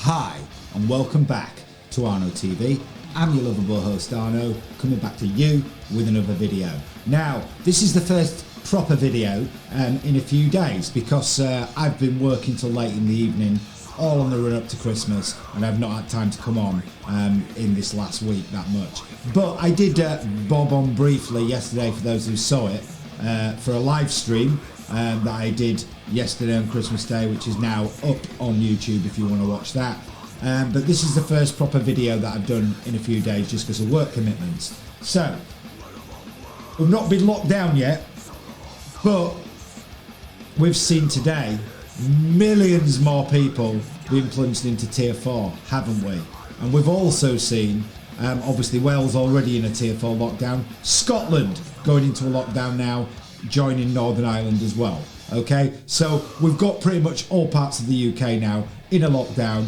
Hi and welcome back to Arno TV. I'm your lovable host Arno, coming back to you with another video. Now, this is the first proper video in a few days because I've been working till late in the evening, all on the run up to Christmas, and I've not had time to come on in this last week that much. But I did bob on briefly yesterday for those who saw it for a live stream that I did yesterday on Christmas Day, which is now up on YouTube if you want to watch that. But this is the first proper video that I've done in a few days just because of work commitments. So, we've not been locked down yet, but we've seen today millions more people being plunged into Tier 4, haven't we? And we've also seen, obviously Wales already in a Tier 4 lockdown, Scotland going into a lockdown now, joining Northern Ireland as well. Okay, so we've got pretty much all parts of the UK now in a lockdown,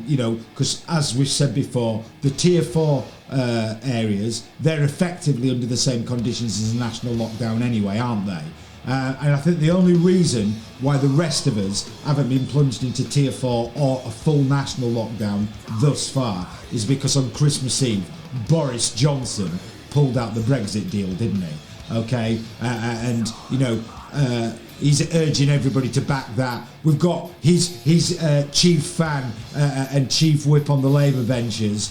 you know, because as we've said before, the Tier 4 areas, they're effectively under the same conditions as a national lockdown anyway, aren't they? And I think the only reason why the rest of us haven't been plunged into Tier 4 or a full national lockdown thus far is because on Christmas Eve, Boris Johnson pulled out the Brexit deal, didn't he? Okay, and you know, he's urging everybody to back that. We've got his chief fan and chief whip on the Labour benches,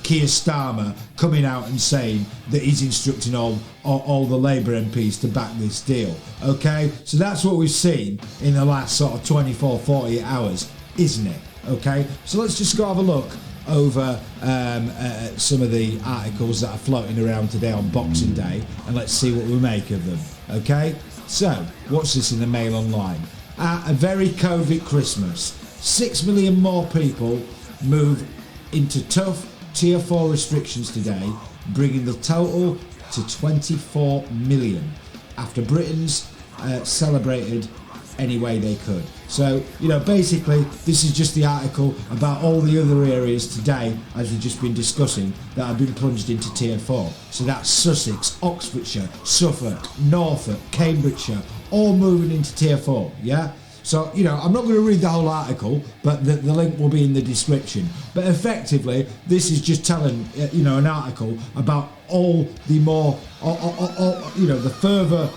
Keir Starmer, coming out and saying that he's instructing all the Labour MPs to back this deal. Okay, so that's what we've seen in the last sort of 24, 48 hours, isn't it? Okay, so let's just go have a look over some of the articles that are floating around today on Boxing Day, and let's see what we make of them. Okay, so what's this in the Mail Online? A very COVID Christmas, 6 million more people move into tough Tier 4 restrictions today, bringing the total to 24 million after Britain's celebrated any way they could. So, you know, basically this is just the article about all the other areas today, as we've just been discussing, that have been plunged into Tier 4. So that's Sussex, Oxfordshire, Suffolk, Norfolk, Cambridgeshire, all moving into Tier 4, yeah? So, you know, I'm not going to read the whole article, but the link will be in the description. But effectively, this is just telling, you know, an article about all the more, you know, the further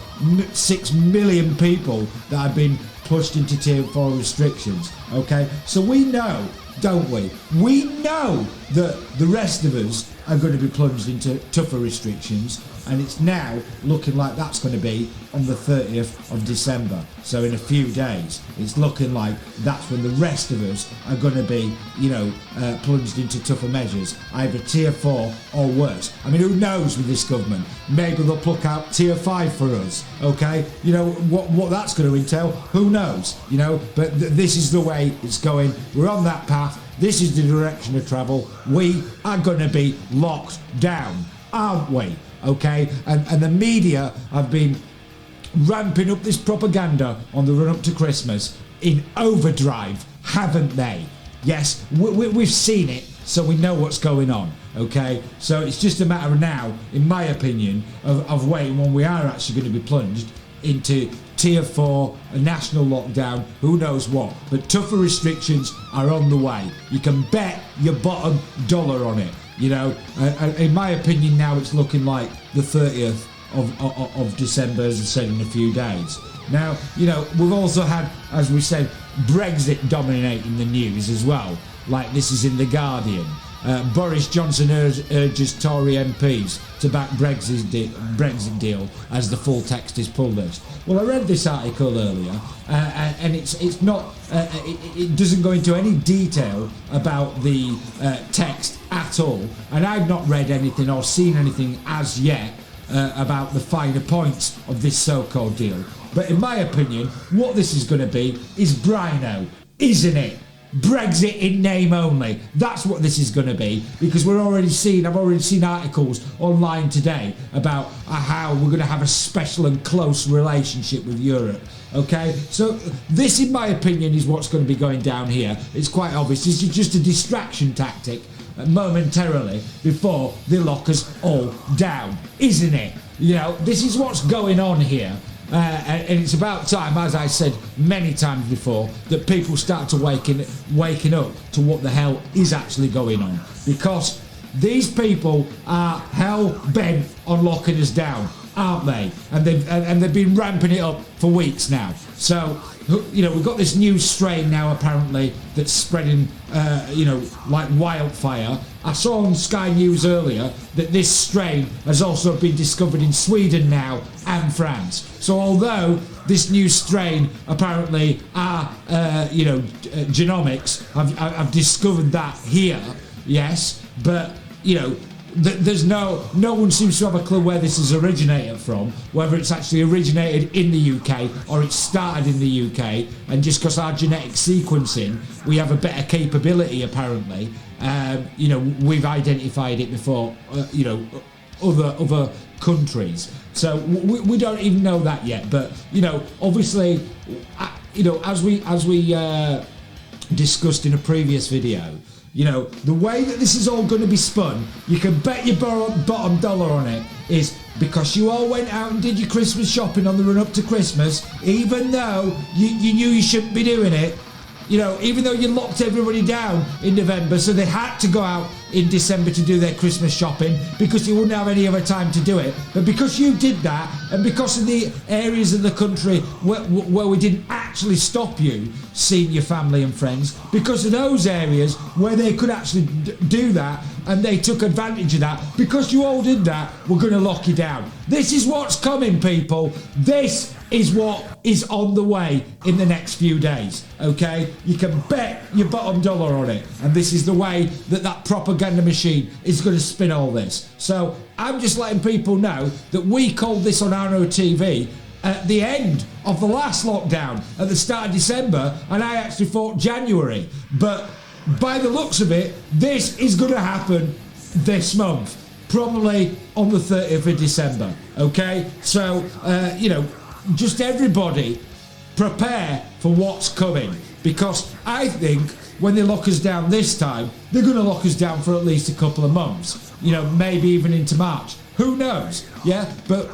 6 million people that have been pushed into Tier 4 restrictions. Okay, so we know, don't we? We know that the rest of us are going to be plunged into tougher restrictions, and it's now looking like that's going to be on the 30th of December. So in a few days, it's looking like that's when the rest of us are going to be, you know, plunged into tougher measures, either Tier 4 or worse. I mean, who knows with this government? Maybe they'll pluck out Tier 5 for us, okay? You know, what that's going to entail, who knows, you know? But this is the way it's going. We're on that path. This is the direction of travel. We are going to be locked down, aren't we? Okay, and the media have been ramping up this propaganda on the run up to Christmas in overdrive, haven't they? Yes, we've seen it, so we know what's going on. Okay, so it's just a matter of now, in my opinion, of waiting when we are actually going to be plunged into Tier 4, a national lockdown, who knows what. But tougher restrictions are on the way. You can bet your bottom dollar on it. You know, in my opinion now it's looking like the 30th of December, as I said, in a few days. Now, you know, we've also had, as we said, Brexit dominating the news as well. Like this is in The Guardian. Boris Johnson urges Tory MPs to back Brexit deal as the full text is published. Well, I read this article earlier, and it's not. It doesn't go into any detail about the text at all, and I've not read anything or seen anything as yet about the finer points of this so-called deal. But in my opinion, what this is going to be is Brino, isn't it? Brexit in name only. That's what this is going to be, because I've already seen articles online today about how we're going to have a special and close relationship with Europe. Okay, so this, in my opinion, is what's going to be going down here. It's quite obvious. This is just a distraction tactic momentarily before they lock us all down, isn't it? You know, this is what's going on here. and it's about time, as I said many times before, that people start to waking up to what the hell is actually going on, because these people are hell bent on locking us down, aren't they? And they've been ramping it up for weeks now. So, you know, we've got this new strain now apparently that's spreading, you know, like wildfire. I saw on Sky News earlier that this strain has also been discovered in Sweden now and France. So although this new strain apparently are, you know, genomics have discovered that here, yes, but you know, there's no one seems to have a clue where this has originated from, whether it's actually originated in the UK or it started in the UK, and just because our genetic sequencing, we have a better capability apparently. You know, we've identified it before, you know, other countries. So we don't even know that yet. But you know, obviously, you know, as we discussed in a previous video, you know, the way that this is all going to be spun, you can bet your bottom dollar on it, is because you all went out and did your Christmas shopping on the run up to Christmas, even though you knew you shouldn't be doing it. You know, even though you locked everybody down in November, so they had to go out in December to do their Christmas shopping because you wouldn't have any other time to do it. But because you did that, and because of the areas of the country where we didn't actually stop you seeing your family and friends, because of those areas where they could actually do that, and they took advantage of that, because you all did that, we're going to lock you down. This is what's coming, people. This is what is on the way in the next few days, okay? You can bet your bottom dollar on it, and this is the way that propaganda machine is going to spin all this. So I'm just letting people know that we called this on Arno TV at the end of the last lockdown at the start of December, and I actually thought January, but by the looks of it, this is going to happen this month, probably on the 30th of December, okay? So, you know, just everybody prepare for what's coming, because I think when they lock us down this time, they're going to lock us down for at least a couple of months, you know, maybe even into March. Who knows? Yeah, but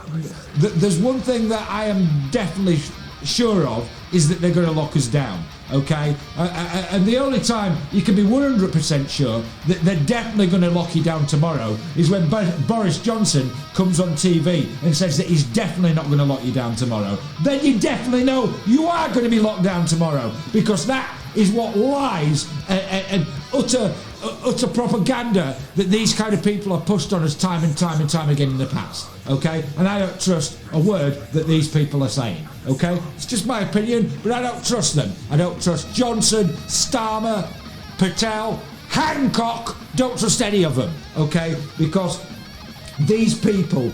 there's one thing that I am definitely sure of, is that they're going to lock us down, okay? And the only time you can be 100% sure that they're definitely going to lock you down tomorrow is when Boris Johnson comes on TV and says that he's definitely not going to lock you down tomorrow. Then you definitely know you are going to be locked down tomorrow, because that is what lies and utter propaganda that these kind of people have pushed on us time and time again in the past, okay? And I don't trust a word that these people are saying, okay? It's just my opinion, but I don't trust them. I don't trust Johnson, Starmer, Patel, Hancock, don't trust any of them, okay? Because these people,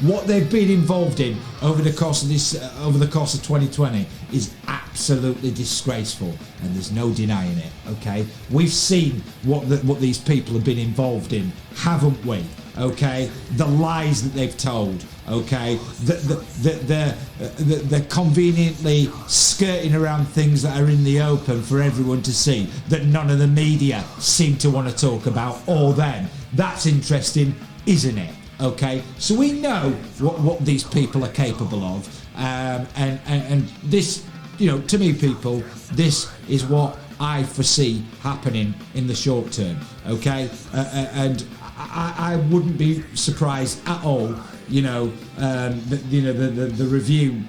what they've been involved in over the course of 2020 is absolutely disgraceful, and there's no denying it, okay? We've seen what these people have been involved in, haven't we? Okay, the lies that they've told, okay, they're conveniently skirting around things that are in the open for everyone to see, that none of the media seem to want to talk about, or them. That's interesting, isn't it? Okay, so we know what these people are capable of, and this, you know, to me, people, this is what I foresee happening in the short term, okay? And I wouldn't be surprised at all, you know, the review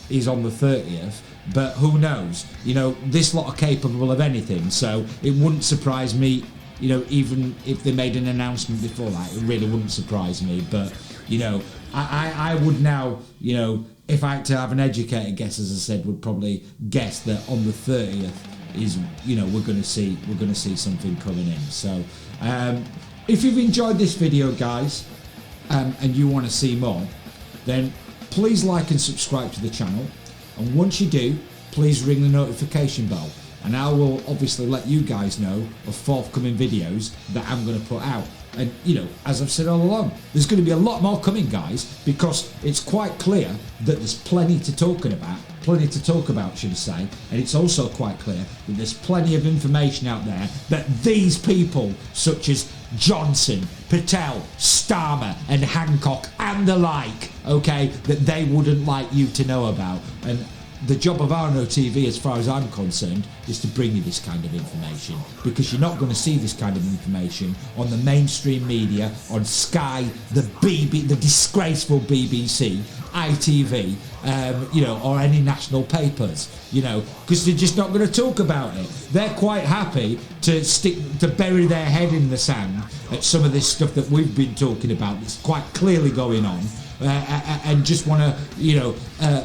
is on the 30th, but who knows? You know, this lot are capable of anything, so it wouldn't surprise me, you know, even if they made an announcement before that, it really wouldn't surprise me. But, you know, I would now, you know, if I had to have an educated guess, as I said, would probably guess that on the 30th is, you know, we're going to see something coming in. So, if you've enjoyed this video, guys, and you want to see more, then please like and subscribe to the channel. And once you do, please ring the notification bell, and I will obviously let you guys know of forthcoming videos that I'm going to put out. And, you know, as I've said all along, there's going to be a lot more coming, guys, because it's quite clear that there's plenty to talk about, should I say, and it's also quite clear that there's plenty of information out there that these people, such as Johnson, Patel, Starmer and Hancock and the like, okay, that they wouldn't like you to know about. And the job of Arno TV, as far as I'm concerned, is to bring you this kind of information, because you're not going to see this kind of information on the mainstream media, on Sky, the disgraceful BBC, ITV, you know, or any national papers, you know, because they're just not going to talk about it. They're quite happy to bury their head in the sand at some of this stuff that we've been talking about that's quite clearly going on. And just want to, you know,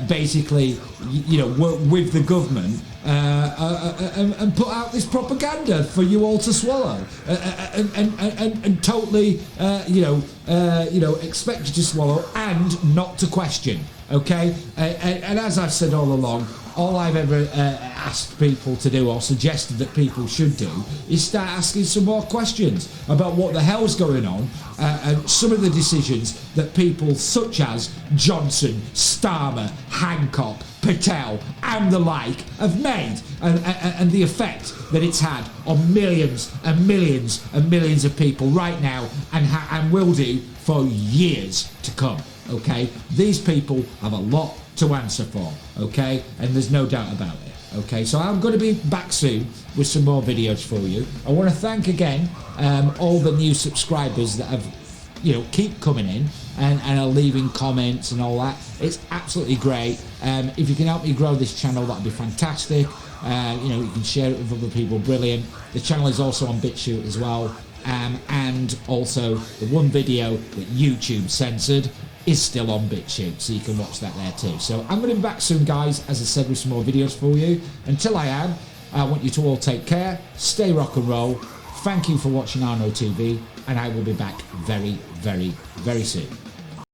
basically, you know, work with the government and put out this propaganda for you all to swallow, and totally, you know, expect you to swallow and not to question. Okay, and as I've said all along, all I've ever asked people to do, or suggested that people should do, is start asking some more questions about what the hell's going on, and some of the decisions that people such as Johnson, Starmer, Hancock, Patel and the like have made, and the effect that it's had on millions and millions and millions of people right now, and will do for years to come. Okay, these people have a lot to answer for, okay, and there's no doubt about it. Okay, so I'm going to be back soon with some more videos for you. I want to thank again all the new subscribers that have, you know, keep coming in and are leaving comments and all that. It's absolutely great. If you can help me grow this channel, that'd be fantastic. You know, you can share it with other people, brilliant. The channel is also on BitChute as well, and also the one video that YouTube censored is still on BitChute, so you can watch that there too. So I'm going to be back soon, guys, as I said, with some more videos for you. Until I am, I want you to all take care, stay rock and roll. Thank you for watching Arno TV, and I will be back very, very, very soon.